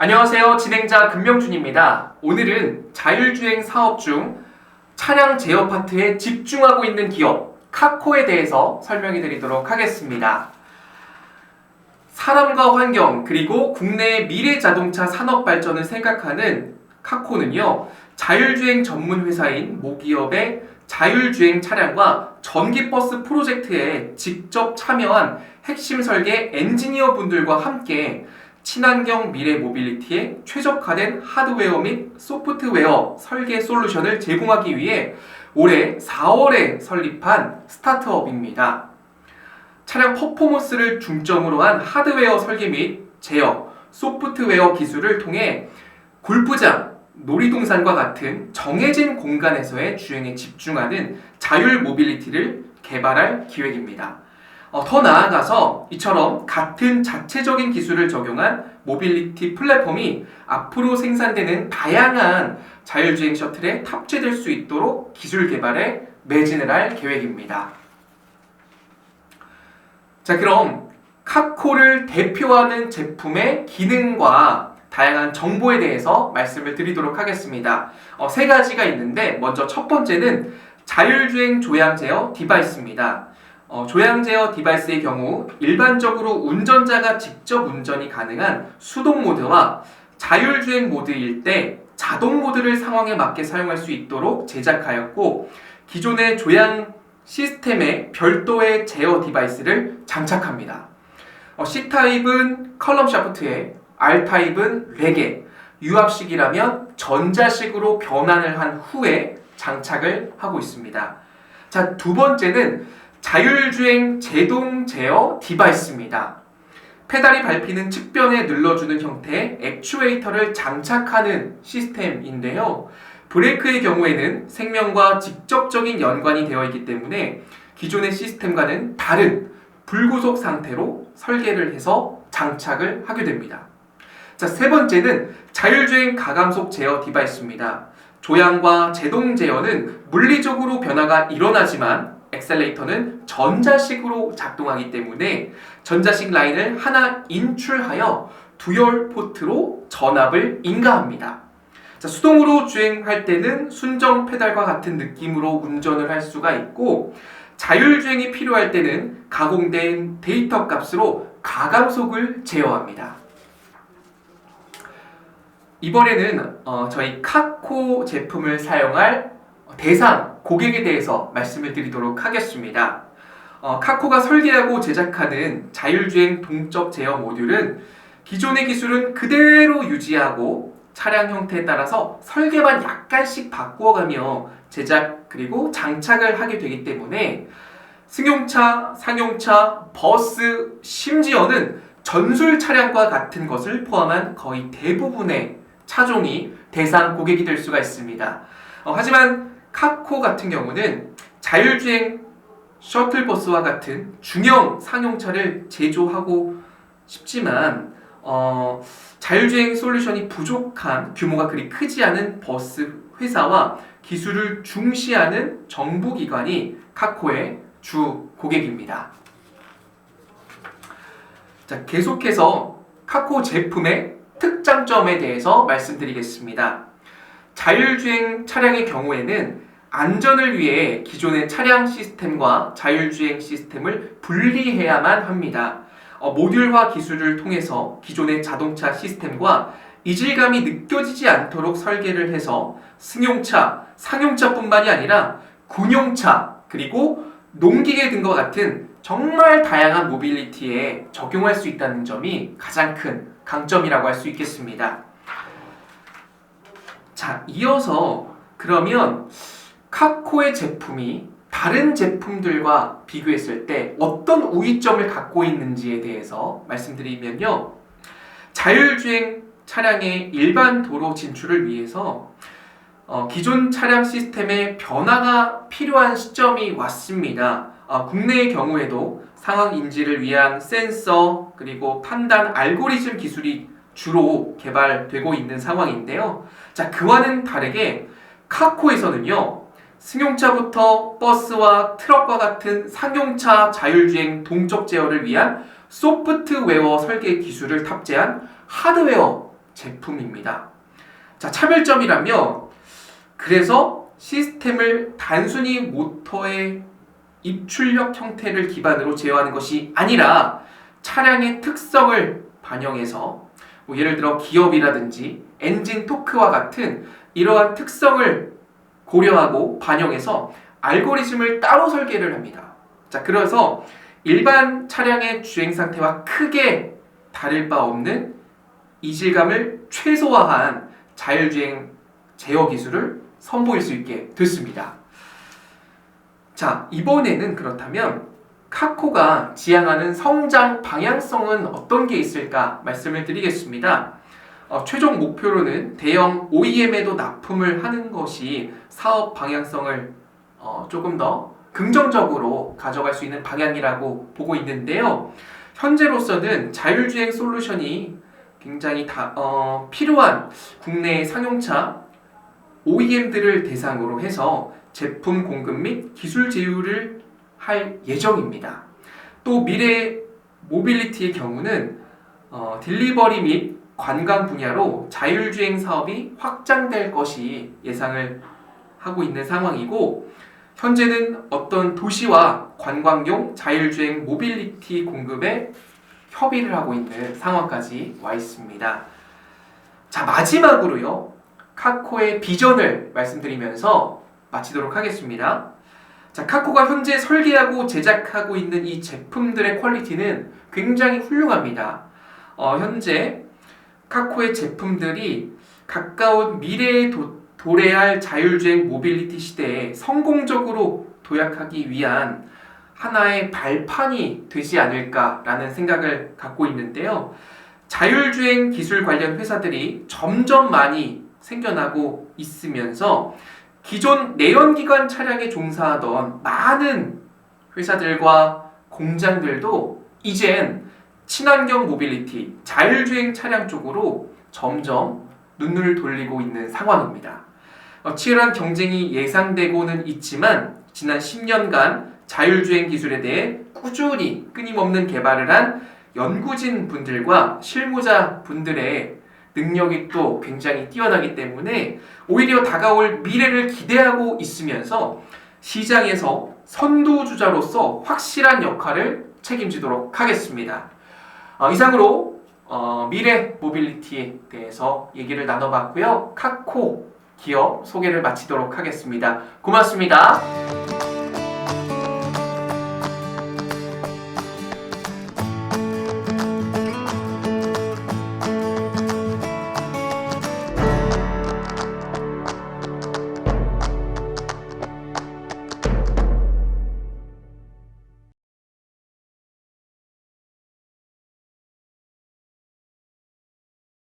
안녕하세요. 진행자 금명준입니다. 오늘은 자율주행 사업 중 차량 제어 파트에 집중하고 있는 기업 카코에 대해서 설명해 드리도록 하겠습니다. 사람과 환경 그리고 국내의 미래 자동차 산업 발전을 생각하는 카코는요, 자율주행 전문 회사인 모기업의 자율주행 차량과 전기버스 프로젝트에 직접 참여한 핵심 설계 엔지니어 분들과 함께 친환경 미래 모빌리티에 최적화된 하드웨어 및 소프트웨어 설계 솔루션을 제공하기 위해 올해 4월에 설립한 스타트업입니다. 차량 퍼포먼스를 중점으로 한 하드웨어 설계 및 제어, 소프트웨어 기술을 통해 골프장, 놀이동산과 같은 정해진 공간에서의 주행에 집중하는 자율 모빌리티를 개발할 기획입니다. 더 나아가서 이처럼 같은 자체적인 기술을 적용한 모빌리티 플랫폼이 앞으로 생산되는 다양한 자율주행 셔틀에 탑재될 수 있도록 기술 개발에 매진을 할 계획입니다. 자, 그럼 카코를 대표하는 제품의 기능과 다양한 정보에 대해서 말씀을 드리도록 하겠습니다. 세 가지가 있는데 먼저 첫 번째는 자율주행 조향 제어 디바이스입니다. 조향 제어 디바이스의 경우 일반적으로 운전자가 직접 운전이 가능한 수동 모드와 자율주행 모드일 때 자동 모드를 상황에 맞게 사용할 수 있도록 제작하였고, 기존의 조향 시스템에 별도의 제어 디바이스를 장착합니다. C타입은 컬럼 샤프트에, R타입은 렉에, 유압식이라면 전자식으로 변환을 한 후에 장착을 하고 있습니다. 자, 두 번째는 자율주행 제동 제어 디바이스입니다. 페달이 밟히는 측변에 눌러주는 형태의 액추에이터를 장착하는 시스템인데요. 브레이크의 경우에는 생명과 직접적인 연관이 되어 있기 때문에 기존의 시스템과는 다른 불구속 상태로 설계를 해서 장착을 하게 됩니다. 자, 세 번째는 자율주행 가감속 제어 디바이스입니다. 조향과 제동 제어는 물리적으로 변화가 일어나지만 엑셀레이터는 전자식으로 작동하기 때문에 전자식 라인을 하나 인출하여 듀얼 포트로 전압을 인가합니다. 자, 수동으로 주행할 때는 순정 페달과 같은 느낌으로 운전을 할 수가 있고, 자율주행이 필요할 때는 가공된 데이터 값으로 가감속을 제어합니다. 이번에는 저희 카코 제품을 사용할 대상 고객에 대해서 말씀을 드리도록 하겠습니다. 카코가 설계하고 제작하는 자율주행 동적 제어 모듈은 기존의 기술은 그대로 유지하고 차량 형태에 따라서 설계만 약간씩 바꾸어가며 제작 그리고 장착을 하게 되기 때문에 승용차, 상용차, 버스, 심지어는 전술 차량과 같은 것을 포함한 거의 대부분의 차종이 대상 고객이 될 수가 있습니다. 하지만 카코 같은 경우는 자율주행 셔틀버스와 같은 중형 상용차를 제조하고 싶지만 자율주행 솔루션이 부족한, 규모가 그리 크지 않은 버스 회사와 기술을 중시하는 정부기관이 카코의 주 고객입니다. 자, 계속해서 카코 제품의 특장점에 대해서 말씀드리겠습니다. 자율주행 차량의 경우에는 안전을 위해 기존의 차량 시스템과 자율주행 시스템을 분리해야만 합니다. 모듈화 기술을 통해서 기존의 자동차 시스템과 이질감이 느껴지지 않도록 설계를 해서 승용차, 상용차뿐만이 아니라 군용차, 그리고 농기계 등과 같은 정말 다양한 모빌리티에 적용할 수 있다는 점이 가장 큰 강점이라고 할 수 있겠습니다. 자, 이어서 그러면 카코의 제품이 다른 제품들과 비교했을 때 어떤 우위점을 갖고 있는지에 대해서 말씀드리면요. 자율주행 차량의 일반 도로 진출을 위해서 기존 차량 시스템의 변화가 필요한 시점이 왔습니다. 국내의 경우에도 상황 인지를 위한 센서 그리고 판단 알고리즘 기술이 주로 개발되고 있는 상황인데요. 자, 그와는 다르게 카코에서는요, 승용차부터 버스와 트럭과 같은 상용차 자율주행 동적 제어를 위한 소프트웨어 설계 기술을 탑재한 하드웨어 제품입니다. 자, 차별점이라면 그래서 시스템을 단순히 모터의 입출력 형태를 기반으로 제어하는 것이 아니라 차량의 특성을 반영해서 예를 들어 기업이라든지 엔진 토크와 같은 이러한 특성을 고려하고 반영해서 알고리즘을 따로 설계를 합니다. 자, 그래서 일반 차량의 주행 상태와 크게 다를 바 없는 이질감을 최소화한 자율주행 제어 기술을 선보일 수 있게 됐습니다. 자, 이번에는 그렇다면 카코가 지향하는 성장 방향성은 어떤 게 있을까 말씀을 드리겠습니다. 최종 목표로는 대형 OEM에도 납품을 하는 것이 사업 방향성을 조금 더 긍정적으로 가져갈 수 있는 방향이라고 보고 있는데요. 현재로서는 자율주행 솔루션이 굉장히 필요한 국내 상용차 OEM들을 대상으로 해서 제품 공급 및 기술 제휴를 할 예정입니다. 또 미래 모빌리티의 경우는 딜리버리 및 관광 분야로 자율주행 사업이 확장될 것이 예상을 하고 있는 상황이고, 현재는 어떤 도시와 관광용 자율주행 모빌리티 공급에 협의를 하고 있는 상황까지 와 있습니다. 자, 마지막으로요, 카코의 비전을 말씀드리면서 마치도록 하겠습니다. 자, 카코가 현재 설계하고 제작하고 있는 이 제품들의 퀄리티는 굉장히 훌륭합니다. 현재 카코의 제품들이 가까운 미래에 도래할 자율주행 모빌리티 시대에 성공적으로 도약하기 위한 하나의 발판이 되지 않을까라는 생각을 갖고 있는데요. 자율주행 기술 관련 회사들이 점점 많이 생겨나고 있으면서 기존 내연기관 차량에 종사하던 많은 회사들과 공장들도 이젠 친환경 모빌리티, 자율주행 차량 쪽으로 점점 눈을 돌리고 있는 상황입니다. 치열한 경쟁이 예상되고는 있지만 지난 10년간 자율주행 기술에 대해 꾸준히 끊임없는 개발을 한 연구진 분들과 실무자 분들의 능력이 또 굉장히 뛰어나기 때문에 오히려 다가올 미래를 기대하고 있으면서 시장에서 선두주자로서 확실한 역할을 책임지도록 하겠습니다. 이상으로 미래 모빌리티에 대해서 얘기를 나눠봤고요. 카코 기업 소개를 마치도록 하겠습니다. 고맙습니다.